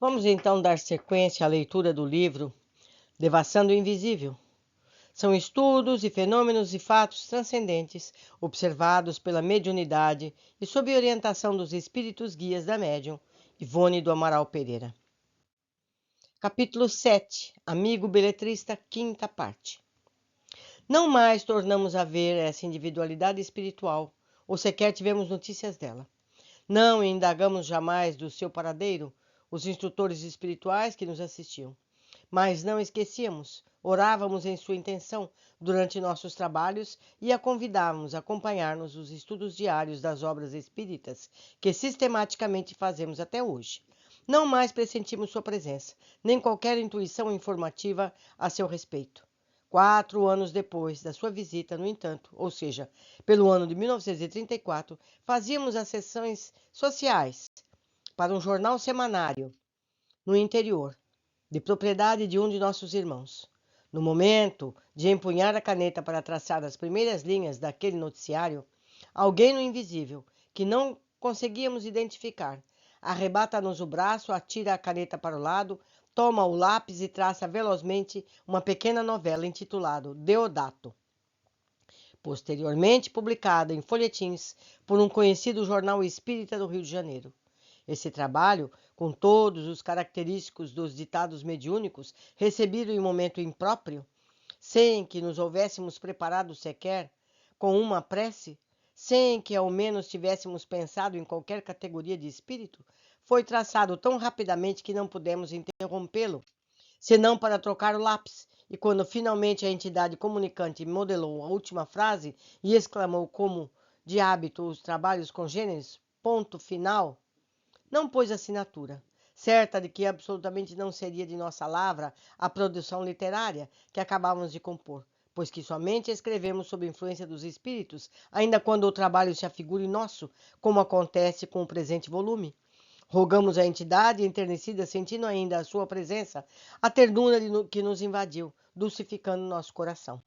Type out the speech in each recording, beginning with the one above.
Vamos então dar sequência à leitura do livro Devassando o Invisível. São estudos e fenômenos e fatos transcendentes observados pela mediunidade e sob orientação dos espíritos guias da médium Ivone do Amaral Pereira. Capítulo 7. Amigo beletrista, quinta parte. Não mais tornamos a ver essa individualidade espiritual, ou sequer tivemos notícias dela. Não indagamos jamais do seu paradeiro os instrutores espirituais que nos assistiam. Mas não esquecíamos, orávamos em sua intenção durante nossos trabalhos e a convidávamos a acompanhar-nos nos estudos diários das obras espíritas que sistematicamente fazemos até hoje. Não mais pressentimos sua presença, nem qualquer intuição informativa a seu respeito. 4 anos depois da sua visita, no entanto, ou seja, pelo ano de 1934, fazíamos as sessões sociais para um jornal semanário no interior, de propriedade de um de nossos irmãos. No momento de empunhar a caneta para traçar as primeiras linhas daquele noticiário, alguém no invisível, que não conseguíamos identificar, arrebata-nos o braço, atira a caneta para o lado, toma o lápis e traça velozmente uma pequena novela intitulada Deodato, posteriormente publicada em folhetins por um conhecido jornal espírita do Rio de Janeiro. Esse trabalho, com todos os característicos dos ditados mediúnicos, recebido em momento impróprio, sem que nos houvéssemos preparado sequer com uma prece, sem que ao menos tivéssemos pensado em qualquer categoria de espírito, foi traçado tão rapidamente que não pudemos interrompê-lo, senão para trocar o lápis. E quando finalmente a entidade comunicante modelou a última frase e exclamou como de hábito os trabalhos congêneres, ponto final, não pôs assinatura, certa de que absolutamente não seria de nossa lavra a produção literária que acabávamos de compor, pois que somente escrevemos sob influência dos espíritos, ainda quando o trabalho se afigure nosso, como acontece com o presente volume. Rogamos à entidade enternecida, sentindo ainda a sua presença, a ternura que nos invadiu, dulcificando nosso coração.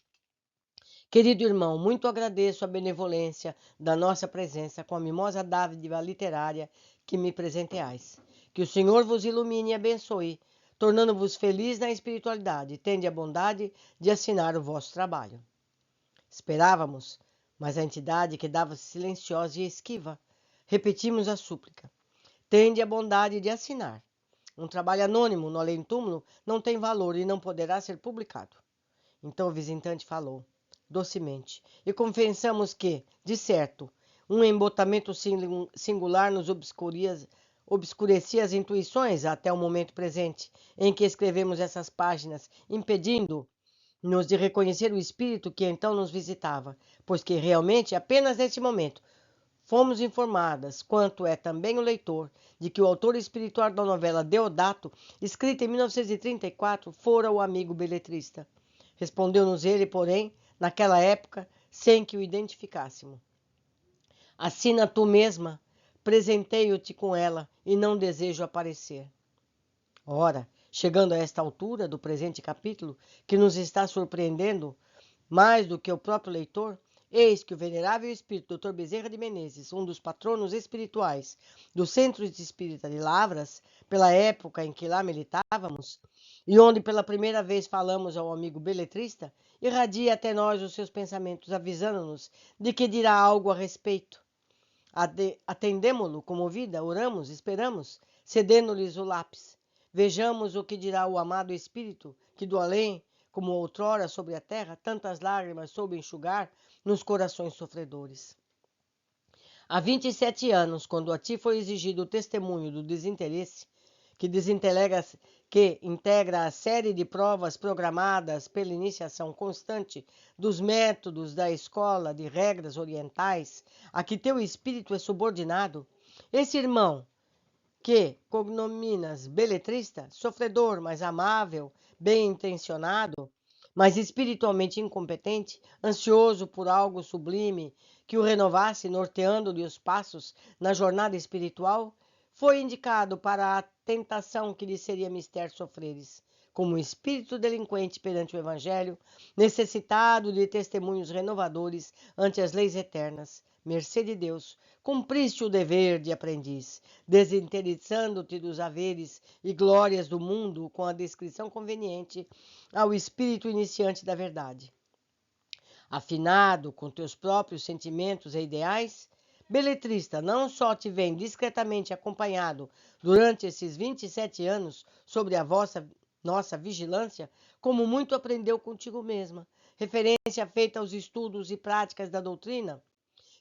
Querido irmão, muito agradeço a benevolência da nossa presença com a mimosa dádiva literária que me presenteais. Que o Senhor vos ilumine e abençoe, tornando-vos feliz na espiritualidade. Tende a bondade de assinar o vosso trabalho. Esperávamos, mas a entidade quedava-se silenciosa e esquiva. Repetimos a súplica. Tende a bondade de assinar. Um trabalho anônimo no além-túmulo não tem valor e não poderá ser publicado. Então o visitante falou docemente, e confessamos que, de certo, um embotamento singular nos obscurecia as intuições até o momento presente em que escrevemos essas páginas, impedindo-nos de reconhecer o espírito que então nos visitava, pois que realmente, apenas neste momento, fomos informadas, quanto é também o leitor, de que o autor espiritual da novela Deodato, escrita em 1934, fora o amigo beletrista. Respondeu-nos ele, porém, naquela época, sem que o identificássemos. Assina tu mesma, presenteio-te com ela e não desejo aparecer. Ora, chegando a esta altura do presente capítulo, que nos está surpreendendo mais do que o próprio leitor, eis que o venerável espírito Dr. Bezerra de Menezes, um dos patronos espirituais do Centro de Espírita de Lavras, pela época em que lá militávamos, e onde pela primeira vez falamos ao amigo beletrista, irradia até nós os seus pensamentos, avisando-nos de que dirá algo a respeito. Atendemo-lo comovida, oramos, esperamos, cedendo-lhes o lápis. Vejamos o que dirá o amado espírito, que do além, como outrora sobre a terra, tantas lágrimas soube enxugar nos corações sofredores. Há 27 anos, quando a ti foi exigido o testemunho do desinteresse, que integra a série de provas programadas pela iniciação constante dos métodos da escola de regras orientais, a que teu espírito é subordinado, esse irmão, que cognominas beletrista, sofredor, mas amável, bem-intencionado, mas espiritualmente incompetente, ansioso por algo sublime que o renovasse, norteando-lhe os passos na jornada espiritual, foi indicado para a tentação que lhe seria mister sofreres, como espírito delinquente perante o Evangelho, necessitado de testemunhos renovadores ante as leis eternas, mercê de Deus, cumpriste o dever de aprendiz, desinteressando-te dos haveres e glórias do mundo com a descrição conveniente ao espírito iniciante da verdade. Afinado com teus próprios sentimentos e ideais, beletrista, não só te vem discretamente acompanhado durante esses 27 anos sobre a nossa vigilância, como muito aprendeu contigo mesma, referência feita aos estudos e práticas da doutrina,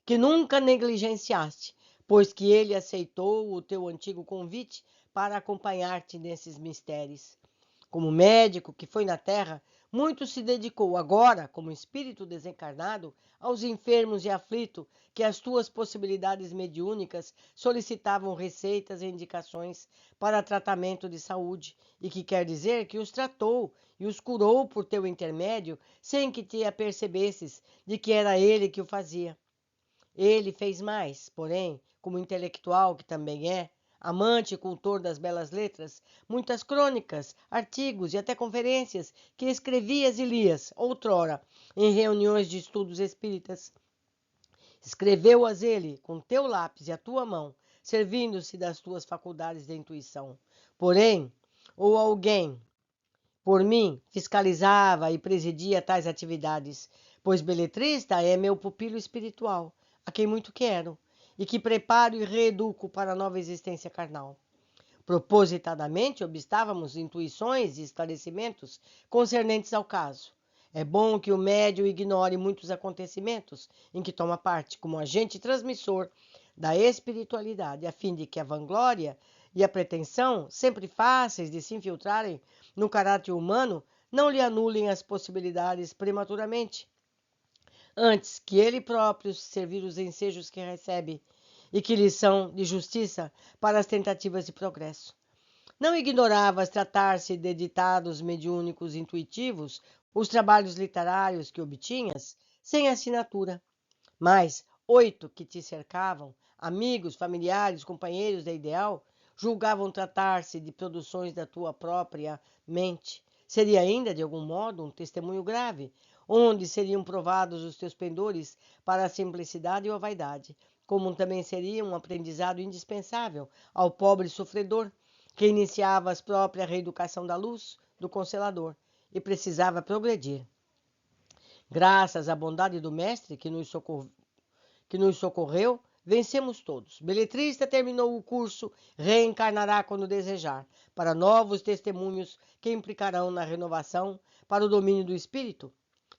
que nunca negligenciaste, pois que ele aceitou o teu antigo convite para acompanhar-te nesses mistérios. Como médico que foi na terra, muito se dedicou agora, como espírito desencarnado, aos enfermos e aflitos que as tuas possibilidades mediúnicas solicitavam receitas e indicações para tratamento de saúde, e que quer dizer que os tratou e os curou por teu intermédio, sem que te apercebesses de que era ele que o fazia. Ele fez mais, porém, como intelectual que também é, amante e cultor das belas letras, muitas crônicas, artigos e até conferências que escrevias e lias, outrora, em reuniões de estudos espíritas. Escreveu-as ele com teu lápis e a tua mão, servindo-se das tuas faculdades de intuição. Porém, ou alguém, por mim, fiscalizava e presidia tais atividades, pois beletrista é meu pupilo espiritual, a quem muito quero, e que preparo e reeduco para a nova existência carnal. Propositadamente obstávamos intuições e esclarecimentos concernentes ao caso. É bom que o médium ignore muitos acontecimentos em que toma parte como agente transmissor da espiritualidade, a fim de que a vanglória e a pretensão, sempre fáceis de se infiltrarem no caráter humano, não lhe anulem as possibilidades prematuramente. Antes que ele próprio servir os ensejos que recebe e que lhe são de justiça para as tentativas de progresso. Não ignoravas tratar-se de ditados mediúnicos intuitivos, os trabalhos literários que obtinhas, sem assinatura. Mas 8 que te cercavam, amigos, familiares, companheiros da ideal, julgavam tratar-se de produções da tua própria mente. Seria ainda, de algum modo, um testemunho grave, onde seriam provados os teus pendores para a simplicidade ou a vaidade, como também seria um aprendizado indispensável ao pobre sofredor, que iniciava a própria reeducação da luz do Consolador e precisava progredir. Graças à bondade do Mestre que nos socorreu, vencemos todos. Beletrista terminou o curso, reencarnará quando desejar, para novos testemunhos que implicarão na renovação para o domínio do espírito.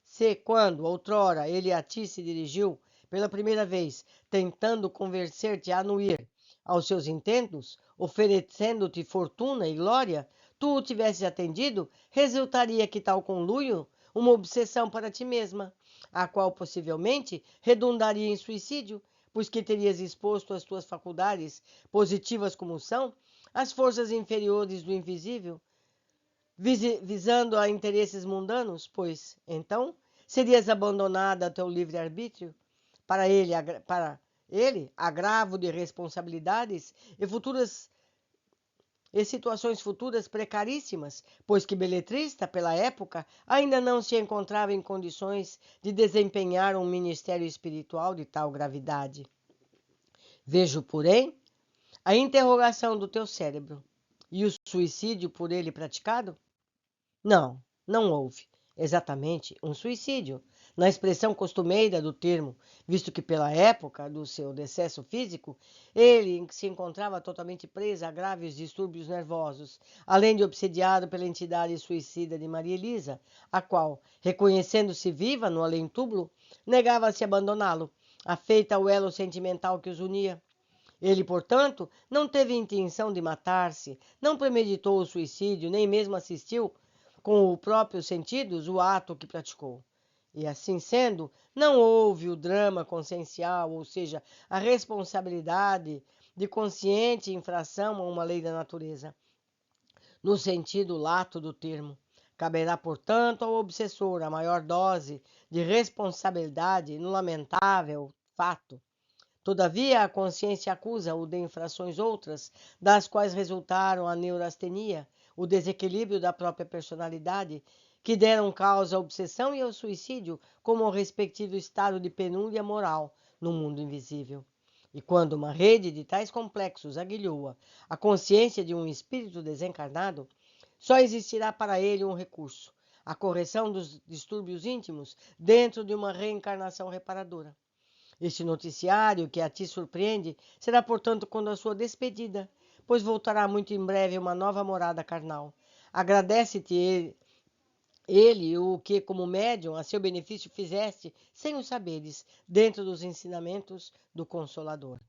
Se, quando, outrora, ele a ti se dirigiu, pela primeira vez, tentando convencer-te a anuir aos seus intentos, oferecendo-te fortuna e glória, tu o tivesses atendido, resultaria que tal conluio, uma obsessão para ti mesma, a qual possivelmente redundaria em suicídio, pois que terias exposto as tuas faculdades, positivas como são, às forças inferiores do invisível, visando a interesses mundanos, pois, então, serias abandonada ao teu livre-arbítrio, para ele, agravo de responsabilidades e situações futuras precaríssimas, pois que beletrista, pela época, ainda não se encontrava em condições de desempenhar um ministério espiritual de tal gravidade. Vejo, porém, a interrogação do teu cérebro e o suicídio por ele praticado? Não, não houve exatamente um suicídio, na expressão costumeira do termo, visto que pela época do seu decesso físico, ele se encontrava totalmente preso a graves distúrbios nervosos, além de obsediado pela entidade suicida de Maria Elisa, a qual, reconhecendo-se viva no além-túmulo, negava-se a abandoná-lo, afeita ao elo sentimental que os unia. Ele, portanto, não teve intenção de matar-se, não premeditou o suicídio, nem mesmo assistiu com os próprios sentidos o ato que praticou. E assim sendo, não houve o drama consciencial, ou seja, a responsabilidade de consciente infração a uma lei da natureza, no sentido lato do termo. Caberá, portanto, ao obsessor a maior dose de responsabilidade no lamentável fato. Todavia, a consciência acusa-o de infrações outras, das quais resultaram a neurastenia, o desequilíbrio da própria personalidade, que deram causa à obsessão e ao suicídio, como ao respectivo estado de penúria moral, no mundo invisível. E quando uma rede de tais complexos aguilhoa a consciência de um espírito desencarnado, só existirá para ele um recurso: a correção dos distúrbios íntimos dentro de uma reencarnação reparadora. Este noticiário que a ti surpreende será, portanto, quando a sua despedida, pois voltará muito em breve uma nova morada carnal. Agradece-te ele o que, como médium, a seu benefício fizeste, sem o saberes, dentro dos ensinamentos do Consolador.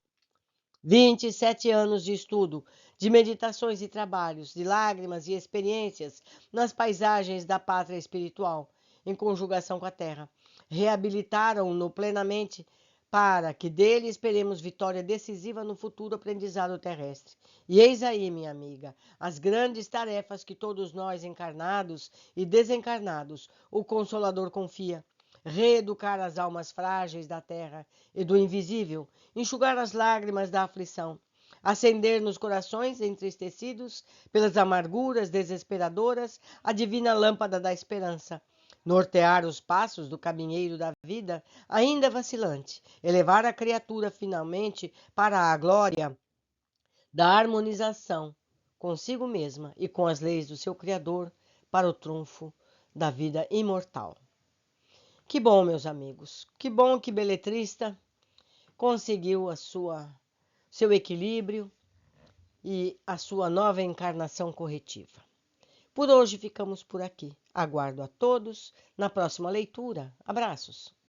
27 anos de estudo, de meditações e trabalhos, de lágrimas e experiências nas paisagens da pátria espiritual, em conjugação com a terra, reabilitaram-no plenamente para que dele esperemos vitória decisiva no futuro aprendizado terrestre. E eis aí, minha amiga, as grandes tarefas que todos nós, encarnados e desencarnados, o Consolador confia: reeducar as almas frágeis da terra e do invisível, enxugar as lágrimas da aflição, acender nos corações entristecidos pelas amarguras desesperadoras a divina lâmpada da esperança, nortear os passos do caminheiro da vida ainda vacilante, elevar a criatura finalmente para a glória da harmonização consigo mesma e com as leis do seu Criador para o triunfo da vida imortal. Que bom, meus amigos, que bom que Beletrista conseguiu seu equilíbrio e a sua nova encarnação corretiva. Por hoje ficamos por aqui. Aguardo a todos na próxima leitura. Abraços.